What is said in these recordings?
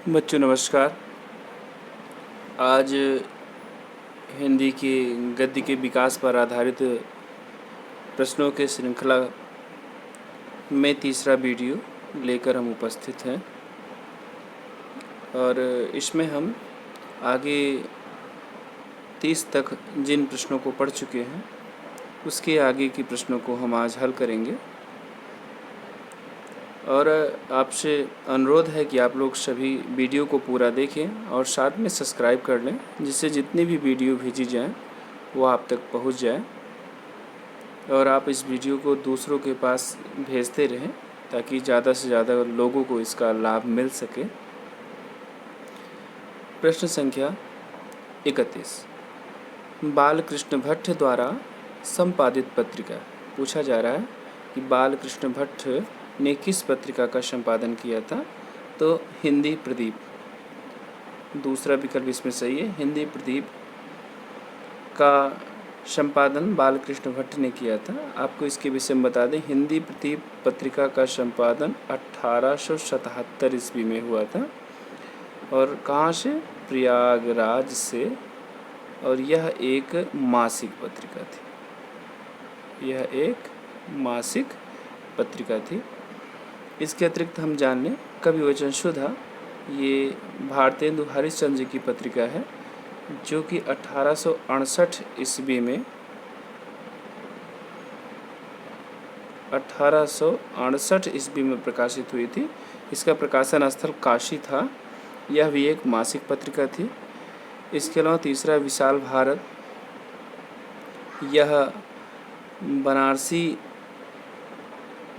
बच्चों नमस्कार। आज हिंदी के गद्य के विकास पर आधारित प्रश्नों के श्रृंखला में तीसरा वीडियो लेकर हम उपस्थित हैं और इसमें हम आगे 30 तक जिन प्रश्नों को पढ़ चुके हैं उसके आगे के प्रश्नों को हम आज हल करेंगे। और आपसे अनुरोध है कि आप लोग सभी वीडियो को पूरा देखें और साथ में सब्सक्राइब कर लें, जिससे जितनी भी वीडियो भेजी जाएं वो आप तक पहुंच जाए और आप इस वीडियो को दूसरों के पास भेजते रहें ताकि ज़्यादा से ज़्यादा लोगों को इसका लाभ मिल सके। प्रश्न संख्या 31, बालकृष्ण भट्ट द्वारा संपादित पत्रिका। पूछा जा रहा है कि बालकृष्ण भट्ट ने किस पत्रिका का संपादन किया था? तो हिंदी प्रदीप दूसरा विकल्प इसमें सही है। हिंदी प्रदीप का संपादन बालकृष्ण भट्ट ने किया था। आपको इसके विषय में बता दें, हिंदी प्रदीप पत्रिका का संपादन 1877 ईस्वी में हुआ था और कहाँ से? प्रयागराज से। और यह एक मासिक पत्रिका थी। यह एक मासिक पत्रिका थी। इसके अतिरिक्त हम जान लें कविवचन सुधा, ये भारतेंदु हरिश्चंद्र जी की पत्रिका है जो कि 1868 ईस्वी में 1868 ईस्वी में प्रकाशित हुई थी। इसका प्रकाशन स्थल काशी था। यह भी एक मासिक पत्रिका थी। इसके अलावा तीसरा विशाल भारत, यह बनारसी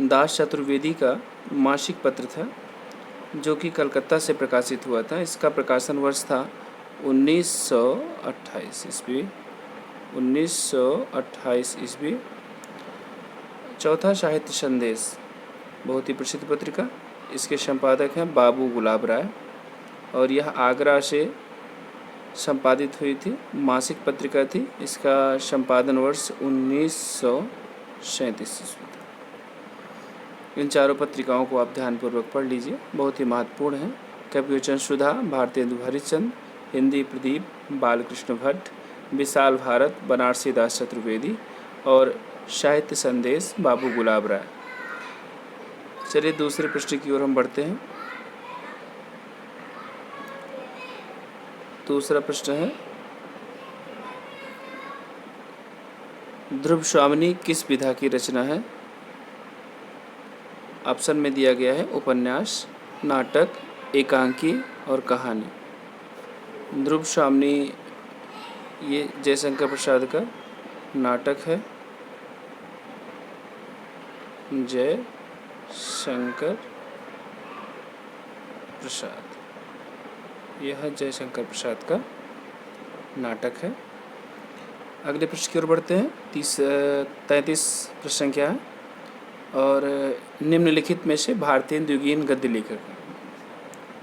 दास चतुर्वेदी का मासिक पत्र था जो कि कलकत्ता से प्रकाशित हुआ था। इसका प्रकाशन वर्ष था 1928 ईस्वी। 1928 ईस्वी। चौथा साहित्य संदेश, बहुत ही प्रसिद्ध पत्रिका। इसके संपादक हैं बाबू गुलाब राय और यह आगरा से संपादित हुई थी। मासिक पत्रिका थी। इसका संपादन वर्ष 1937 ईस्वी। इन चारों पत्रिकाओं को आप ध्यानपूर्वक पढ़ लीजिए, बहुत ही महत्वपूर्ण है। कविवचन सुधा भारतेंदु हरिश्चंद्र, हिंदी प्रदीप बालकृष्ण भट्ट, विशाल भारत बनारसी दास चतुर्वेदी और साहित्य संदेश बाबू गुलाब राय। चलिए दूसरे प्रश्न की ओर हम बढ़ते हैं। दूसरा प्रश्न है, ध्रुव स्वामिनी किस विधा की रचना है? ऑप्शन में दिया गया है उपन्यास, नाटक, एकांकी और कहानी। ध्रुव स्वामिनी ये जयशंकर प्रसाद का नाटक है। जयशंकर प्रसाद, यह जयशंकर प्रसाद का नाटक है। अगले प्रश्न की ओर बढ़ते हैं। 33 प्रश्न संख्या है और निम्नलिखित में से भारतेंदु युगीन गद्य लेखक।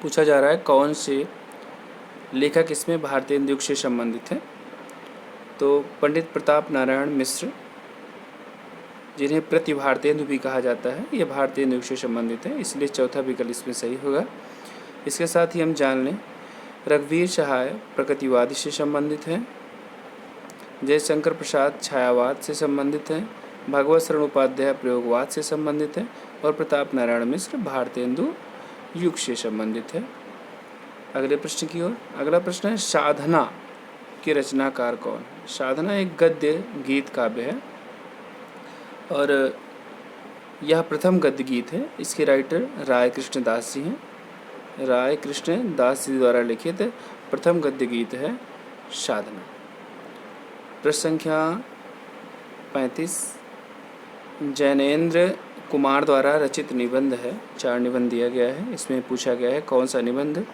पूछा जा रहा है कौन से लेखक इसमें भारतेंदु युग से संबंधित हैं? तो पंडित प्रताप नारायण मिश्र, जिन्हें प्रति भारतेंदु भी कहा जाता है, ये भारतेंदु युग से संबंधित है, इसलिए चौथा विकल्प इसमें सही होगा। इसके साथ ही हम जान लें रघुवीर सहाय प्रकृतिवादी से संबंधित हैं, जयशंकर प्रसाद छायावाद से संबंधित हैं, भगवत शरण उपाध्याय प्रयोगवाद से संबंधित है और प्रताप नारायण मिश्र भारतेंदु युग से संबंधित है। अगले प्रश्न की ओर। अगला प्रश्न है, साधना के रचनाकार कौन? साधना एक गद्य गीत काव्य है और यह प्रथम गद्य गीत है। इसके राइटर राय कृष्ण दास जी हैं। राय कृष्ण दास जी द्वारा लिखित प्रथम गद्य गीत है साधना। प्रश्न संख्या 35, जैनेन्द्र कुमार द्वारा रचित निबंध है। 4 निबंध दिया गया है। इसमें पूछा गया है कौन सा निबंध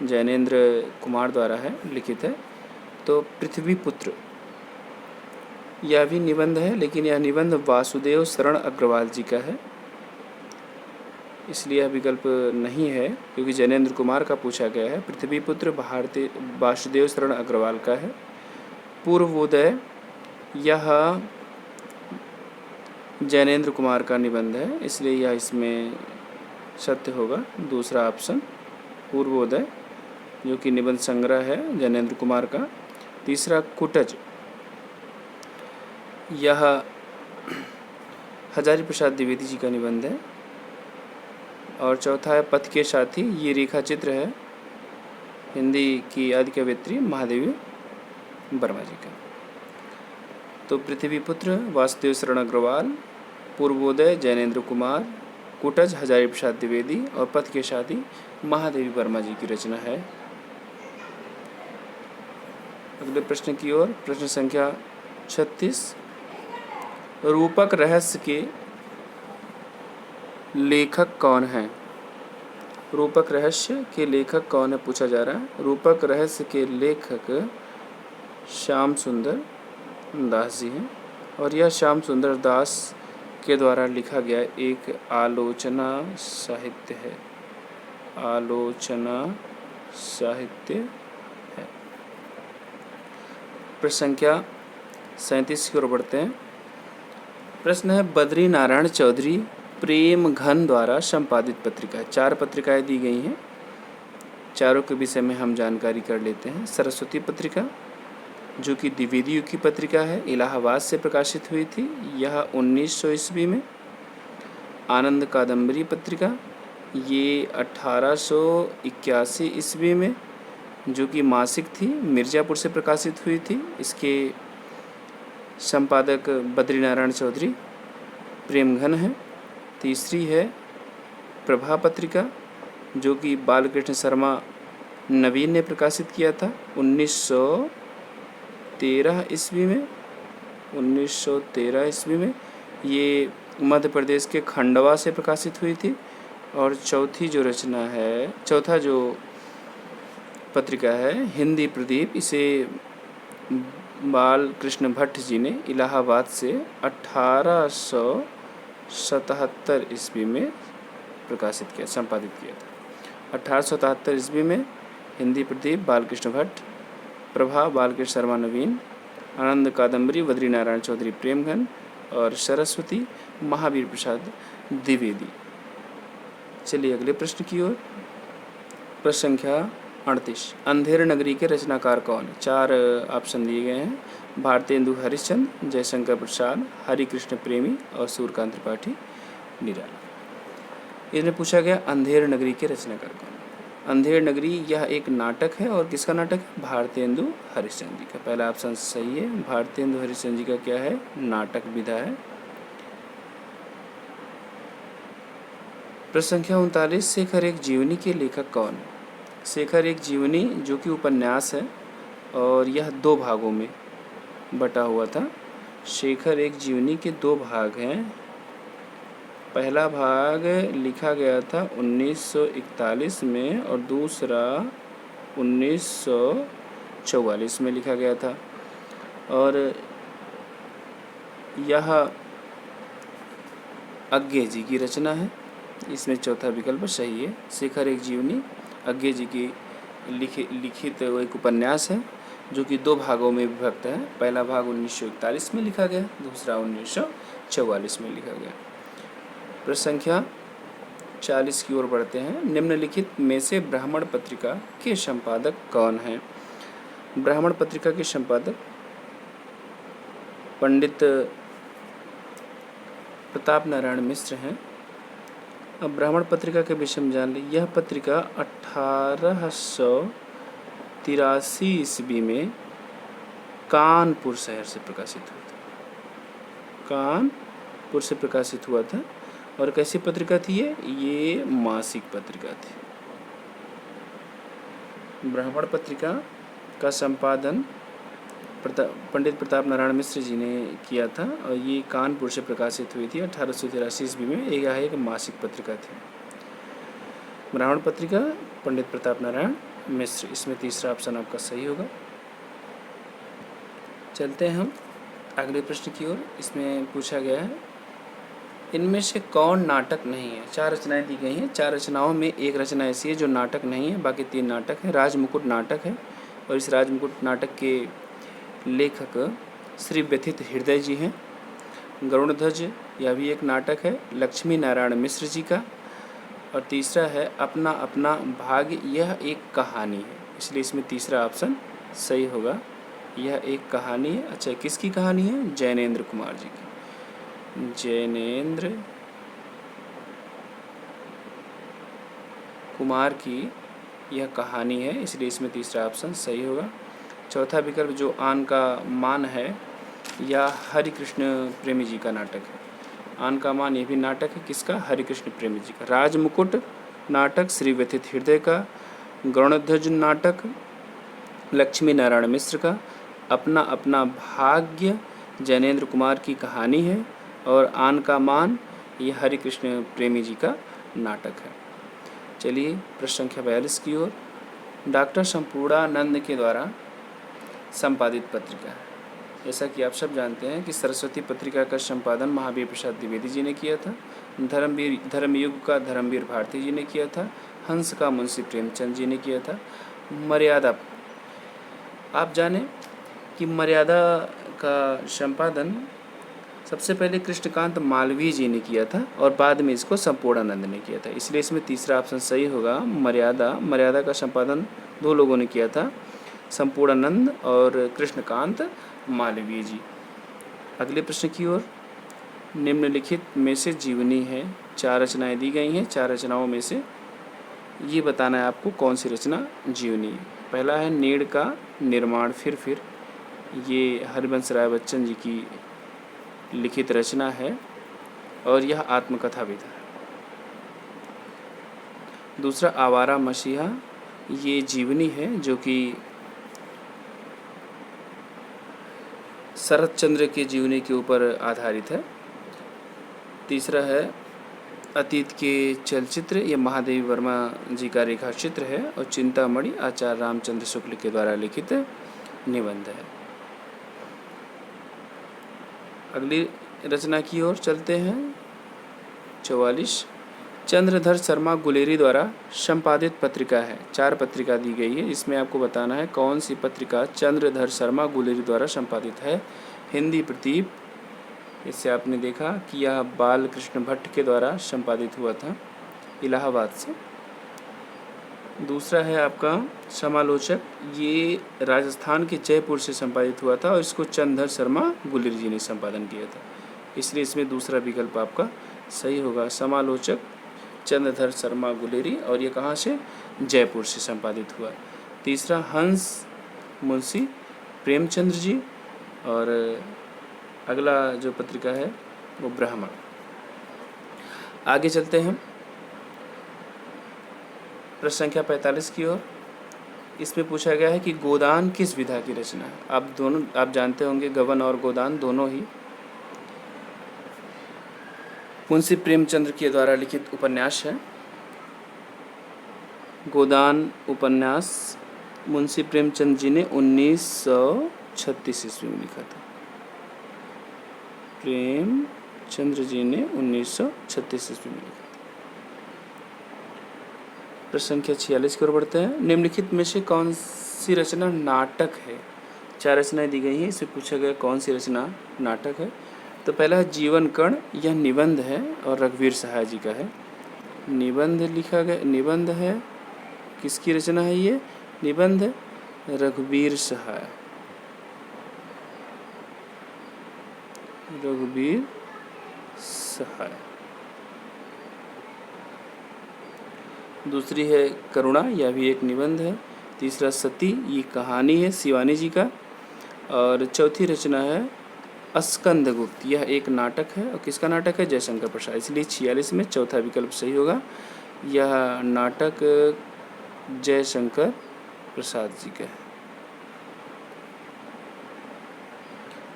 जैनेन्द्र कुमार द्वारा है लिखित है? तो पृथ्वी पुत्र, यह भी निबंध है, लेकिन यह निबंध वासुदेव शरण अग्रवाल जी का है, इसलिए यह विकल्प नहीं है क्योंकि जैनेन्द्र कुमार का पूछा गया है। पृथ्वी पुत्र भारतीय वासुदेव शरण अग्रवाल का है। पूर्वोदय, यह जैनेन्द्र कुमार का निबंध है, इसलिए यह इसमें सत्य होगा दूसरा ऑप्शन। पूर्वोदय जो कि निबंध संग्रह है जैनेन्द्र कुमार का। तीसरा कुटज, यह हजारी प्रसाद द्विवेदी जी का निबंध है। और चौथा है पथ के साथी, ये रेखा चित्र है हिंदी की आदि कवयित्री महादेवी वर्मा जी का। तो पृथ्वीपुत्र वासुदेव शरण अग्रवाल, पूर्वोदय जैनेन्द्र कुमार, कुटज हजारी प्रसाद द्विवेदी और पथ के साथी महादेवी वर्मा जी की रचना है। अगले प्रश्न की ओर, प्रश्न संख्या 36, रूपक रहस्य के लेखक कौन हैं? रूपक रहस्य के लेखक कौन है पूछा जा रहा है। रूपक रहस्य के लेखक श्याम सुंदर दास जी हैं और यह श्याम सुंदर दास के द्वारा लिखा गया एक आलोचना साहित्य है। आलोचना साहित्य है। प्रश्न संख्या 37 की ओर बढ़ते हैं। प्रश्न है बद्री नारायण चौधरी प्रेम घन द्वारा संपादित पत्रिका। 4 पत्रिकाएं दी गई हैं, चारों के विषय में हम जानकारी कर लेते हैं। सरस्वती पत्रिका जो कि द्विवेदी युग की पत्रिका है, इलाहाबाद से प्रकाशित हुई थी, यह 1900 ईस्वी में। आनंद कादम्बरी पत्रिका ये 1881 ईस्वी में जो कि मासिक थी, मिर्ज़ापुर से प्रकाशित हुई थी। इसके संपादक बद्रीनारायण चौधरी प्रेमघन हैं। तीसरी है प्रभा पत्रिका जो कि बालकृष्ण शर्मा नवीन ने प्रकाशित किया था 1913 ईस्वी में। 1913 ईस्वी में ये मध्य प्रदेश के खंडवा से प्रकाशित हुई थी। और चौथा जो पत्रिका है हिंदी प्रदीप, इसे बालकृष्ण भट्ट जी ने इलाहाबाद से 1877 ईस्वी में प्रकाशित किया, संपादित किया था। 1877 ईस्वी में हिंदी प्रदीप बालकृष्ण भट्ट, प्रभा बालकृष्ण शर्मा नवीन, आनंद कादम्बरी बद्रीनारायण चौधरी प्रेमघन और सरस्वती महावीर प्रसाद द्विवेदी। चलिए अगले प्रश्न की ओर। प्रश्न संख्या 38, अंधेर नगरी के रचनाकार कौन है? 4 ऑप्शन दिए गए हैं, भारतेंदु हरिश्चंद्र, जयशंकर प्रसाद, हरिकृष्ण प्रेमी और सूर्यकांत त्रिपाठी निराला। इसमें पूछा गया अंधेर नगरी के रचनाकार कौन है। अंधेर नगरी यह एक नाटक है और किसका नाटक है? भारतेंदु हरिश्चंद्र जी का। पहला ऑप्शन सही है, भारतेंदु हरिश्चंद्र जी का क्या है? नाटक विधा है। प्रश्न संख्या 39, शेखर एक जीवनी के लेखक कौन है? शेखर एक जीवनी जो कि उपन्यास है और यह 2 भागों में बटा हुआ था। शेखर एक जीवनी के 2 भाग हैं। पहला भाग लिखा गया था 1941 में और दूसरा 1944 में लिखा गया था। और यह अज्ञे जी की रचना है, इसमें चौथा विकल्प सही है। शेखर एक जीवनी अज्ञे जी की लिखित एक उपन्यास है जो कि 2 भागों में विभक्त है। पहला भाग 1941 में लिखा गया, दूसरा 1944 में लिखा गया। प्रश्न संख्या 40 की ओर बढ़ते हैं। निम्नलिखित में से ब्राह्मण पत्रिका के संपादक कौन हैं? ब्राह्मण पत्रिका के संपादक पंडित प्रताप नारायण मिश्र हैं। अब ब्राह्मण पत्रिका के विषय में जान ली। यह पत्रिका 1883 ईस्वी में कानपुर शहर से प्रकाशित हुआ था। कानपुर से प्रकाशित हुआ था। और कैसी पत्रिका थी ये मासिक पत्रिका थी। ब्राह्मण पत्रिका का संपादन पंडित प्रताप नारायण मिश्र जी ने किया था और ये कानपुर से प्रकाशित हुई थी 1883 ईस्वी में। यह एक मासिक पत्रिका थी। ब्राह्मण पत्रिका पंडित प्रताप नारायण मिश्र, इसमें तीसरा ऑप्शन आपका सही होगा। चलते हैं हम अगले प्रश्न की ओर। इसमें पूछा गया है इनमें से कौन नाटक नहीं है? 4 रचनाएं दी गई हैं। 4 रचनाओं में एक रचना ऐसी है जो नाटक नहीं है, बाकी 3 नाटक है। राजमुकुट नाटक है और इस राजमुकुट नाटक के लेखक श्री व्यथित हृदय जी हैं। गरुड़ध्वज यह भी एक नाटक है लक्ष्मी नारायण मिश्र जी का। और तीसरा है अपना अपना भाग्य, यह एक कहानी है, इसलिए इसमें तीसरा ऑप्शन सही होगा, यह एक कहानी है। अच्छा, किसकी कहानी है? जैनेंद्र कुमार जी की, जैनेंद्र कुमार की यह कहानी है, इसलिए इसमें तीसरा ऑप्शन सही होगा। चौथा विकल्प जो आन का मान है, यह हरि कृष्ण प्रेमी जी का नाटक है। आन का मान ये भी नाटक है, किसका? हरि कृष्ण प्रेमी जी का। राजमुकुट नाटक श्री व्यथित हृदय का। गरुड़ध्वज नाटक लक्ष्मी नारायण मिश्र का। अपना अपना भाग्य जैनेंद्र कुमार की कहानी है। और आन का मान ये हरि कृष्ण प्रेमी जी का नाटक है। चलिए प्रश्न संख्या 42 की ओर। डॉक्टर संपूर्णानंद के द्वारा संपादित पत्रिका है। जैसा कि आप सब जानते हैं कि सरस्वती पत्रिका का संपादन महावीर प्रसाद द्विवेदी जी ने किया था। धर्मयुग का धर्मवीर भारती जी ने किया था। हंस का मुंशी प्रेमचंद जी ने किया था। मर्यादा, आप जाने कि मर्यादा का संपादन सबसे पहले कृष्णकांत मालवीय जी ने किया था और बाद में इसको संपूर्णानंद ने किया था, इसलिए इसमें तीसरा ऑप्शन सही होगा। मर्यादा का संपादन दो लोगों ने किया था, संपूर्णानंद और कृष्णकांत मालवीय जी। अगले प्रश्न की ओर। निम्नलिखित में से जीवनी है, 4 रचनाएं दी गई हैं। 4 रचनाओं में से ये बताना है आपको कौन सी रचना जीवनी है। पहला है नीड़ का निर्माण फिर, ये हरिवंश राय बच्चन जी की लिखित रचना है और यह आत्मकथा विधा है। दूसरा आवारा मसीहा, ये जीवनी है जो कि शरत चंद्र की जीवनी के ऊपर आधारित है। तीसरा है अतीत के चलचित्र, ये महादेवी वर्मा जी का रेखा चित्र है। और चिंतामणि आचार्य रामचंद्र शुक्ल के द्वारा लिखित निबंध है। अगली रचना की ओर चलते हैं। 44 चंद्रधर शर्मा गुलेरी द्वारा संपादित पत्रिका है। 4 पत्रिका दी गई है, इसमें आपको बताना है कौन सी पत्रिका चंद्रधर शर्मा गुलेरी द्वारा संपादित है। हिंदी प्रदीप, इससे आपने देखा कि यह बाल कृष्ण भट्ट के द्वारा संपादित हुआ था इलाहाबाद से। दूसरा है आपका समालोचक, ये राजस्थान के जयपुर से संपादित हुआ था और इसको चंद्रधर शर्मा गुलेरी जी ने संपादन किया था, इसलिए इसमें दूसरा विकल्प आपका सही होगा। समालोचक चंद्रधर शर्मा गुलेरी, और ये कहाँ से? जयपुर से संपादित हुआ। तीसरा हंस मुंशी प्रेमचंद्र जी, और अगला जो पत्रिका है वो ब्राह्मण। आगे चलते हैं प्रश्न संख्या 45 की ओर। इसमें पूछा गया है कि गोदान किस विधा की रचना है। आप जानते होंगे गबन और गोदान दोनों ही मुंशी प्रेमचंद्र के द्वारा लिखित उपन्यास है। गोदान उपन्यास मुंशी प्रेमचंद जी ने 1936 ईस्वी में लिखा था। प्रेमचंद्र जी ने 1936 ईस्वी में लिखा था। प्रश्न संख्या 46 की ओर बढ़ते हैं। निम्नलिखित में से कौन सी रचना नाटक है? 4 रचनाएं दी गई हैं, इससे पूछा गया कौन सी रचना नाटक है। तो पहला है जीवन कर्ण, यह निबंध है और रघुवीर सहाय जी का है। निबंध लिखा गया, निबंध है, किसकी रचना है ये? निबंध रघुवीर सहाय, रघुवीर सहाय। दूसरी है करुणा, यह भी एक निबंध है। तीसरा सती, ये कहानी है शिवानी जी का। और चौथी रचना है स्कंदगुप्त, यह एक नाटक है। और किसका नाटक है? जयशंकर प्रसाद, इसलिए 46 में चौथा विकल्प सही होगा। यह नाटक जयशंकर प्रसाद जी का है।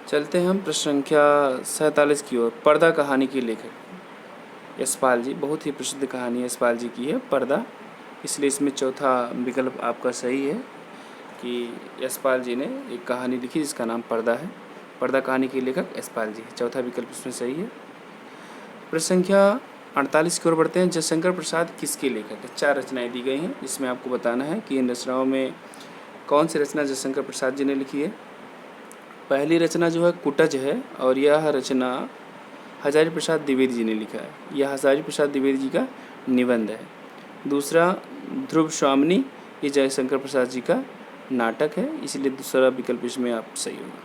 चलते हैं हम प्रश्न संख्या 47 की ओर। पर्दा कहानी के लेखक यशपाल जी, बहुत ही प्रसिद्ध कहानी यशपाल जी की है पर्दा, इसलिए इसमें चौथा विकल्प आपका सही है कि यशपाल जी ने एक कहानी लिखी जिसका नाम पर्दा है। पर्दा कहानी के लेखक यशपाल जी है, चौथा विकल्प इसमें सही है। प्रश्न संख्या 48 की ओर बढ़ते हैं। जयशंकर प्रसाद किसके लेखक है? 4 रचनाएं दी गई हैं, जिसमें आपको बताना है कि इन रचनाओं में कौन सी रचना जयशंकर प्रसाद जी ने लिखी है। पहली रचना जो है कुटज है, और यह रचना हजारी प्रसाद द्विवेदी जी ने लिखा है। यह हजारी प्रसाद द्विवेदी जी का निबंध है। दूसरा ध्रुव स्वामिनी, ये जयशंकर प्रसाद जी का नाटक है, इसलिए दूसरा विकल्प इसमें आप सही होगा।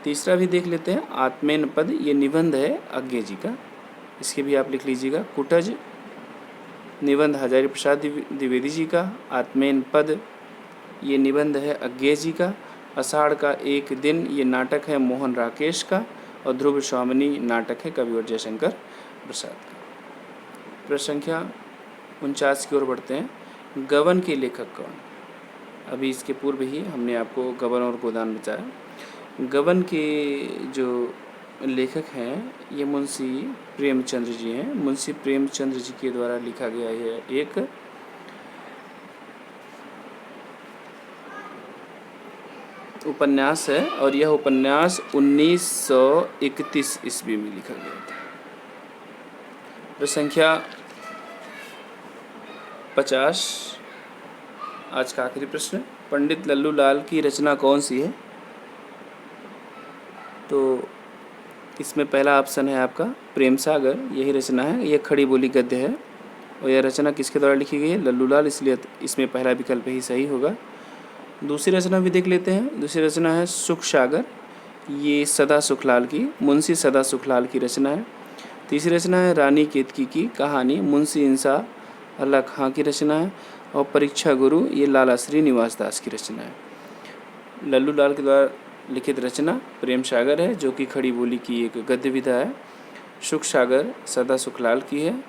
तीसरा भी देख लेते हैं, आत्मेन पद, ये निबंध है अज्ञे जी का, इसके भी आप लिख लीजिएगा। कुटज निबंध हजारी प्रसाद द्विवेदी जी का। आत्मेन पद ये निबंध है अज्ञे जी का। आषाढ़ का एक दिन ये नाटक है मोहन राकेश का। और ध्रुव स्वामिनी नाटक है कविवर जयशंकर प्रसाद का। प्रश्न संख्या 49 की ओर बढ़ते हैं। गबन के लेखक कौन? अभी इसके पूर्व ही हमने आपको गबन और गोदान बताया। गबन के जो लेखक हैं ये मुंशी प्रेमचंद्र जी हैं। मुंशी प्रेमचंद्र जी के द्वारा लिखा गया है एक उपन्यास है और यह उपन्यास 1931 ईस्वी में लिखा गया था। प्रश्न संख्या 50 आज का आखिरी प्रश्न। पंडित लल्लू लाल की रचना कौन सी है? तो इसमें पहला ऑप्शन है आपका प्रेम सागर, यही रचना है। यह खड़ी बोली गद्य है और यह रचना किसके द्वारा लिखी गई है? लल्लू लाल, इसलिए इसमें पहला विकल्प ही सही होगा। दूसरी रचना भी देख लेते हैं। दूसरी रचना है सुख सागर, ये सदा सुखलाल की, मुंशी सदा सुखलाल की रचना है। तीसरी रचना है रानी केतकी की कहानी, मुंशी इंसा अल्लाह खां की रचना है। और परीक्षा गुरु, ये लाला श्रीनिवास दास की रचना है। लल्लू लाल के द्वारा लिखित रचना प्रेम सागर है, जो कि खड़ी बोली की एक गद्य विधा है। सुख सागर सदा सुखलाल की है।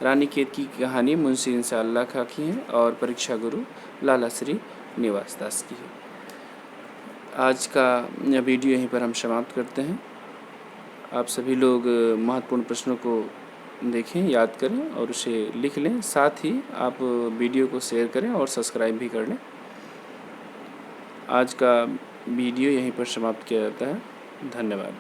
रानी केतकी की कहानी मुंशी इंसा अल्लाह खां की है। और परीक्षा गुरु लाला श्री निवास दास की है। आज का वीडियो यहीं पर हम समाप्त करते हैं। आप सभी लोग महत्वपूर्ण प्रश्नों को देखें, याद करें और उसे लिख लें। साथ ही आप वीडियो को शेयर करें और सब्सक्राइब भी कर लें। आज का वीडियो यहीं पर समाप्त किया जाता है। धन्यवाद।